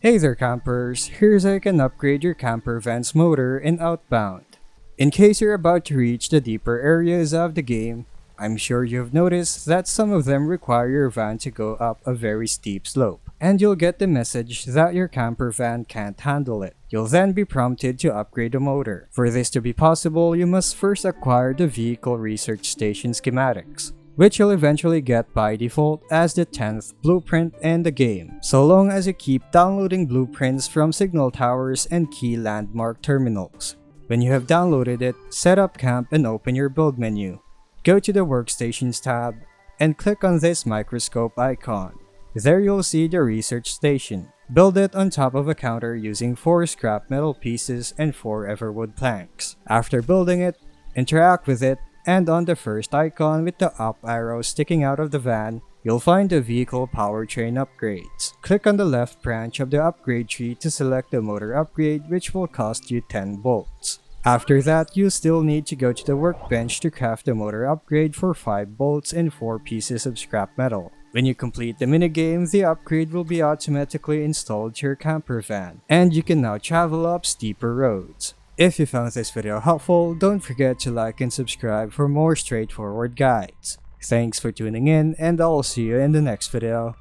Hey there campers, here's how you can upgrade your camper van's motor in Outbound. In case you're about to reach the deeper areas of the game, I'm sure you've noticed that some of them require your van to go up a very steep slope, and you'll get the message that your camper van can't handle it. You'll then be prompted to upgrade the motor. For this to be possible, you must first acquire the Vehicle Research Station schematics, which you'll eventually get by default as the 10th blueprint in the game, so long as you keep downloading blueprints from signal towers and key landmark terminals. When you have downloaded it, set up camp and open your build menu. Go to the Workstations tab and click on this microscope icon. There you'll see the research station. Build it on top of a counter using 4 scrap metal pieces and 4 everwood planks. After building it, interact with it, and on the first icon with the up arrow sticking out of the van, you'll find the vehicle powertrain upgrades. Click on the left branch of the upgrade tree to select the motor upgrade, which will cost you 10 bolts. After that, you still need to go to the workbench to craft the motor upgrade for 5 bolts and 4 pieces of scrap metal. When you complete the minigame, the upgrade will be automatically installed to your camper van, and you can now travel up steeper roads. If you found this video helpful, don't forget to like and subscribe for more straightforward guides. Thanks for tuning in, and I'll see you in the next video.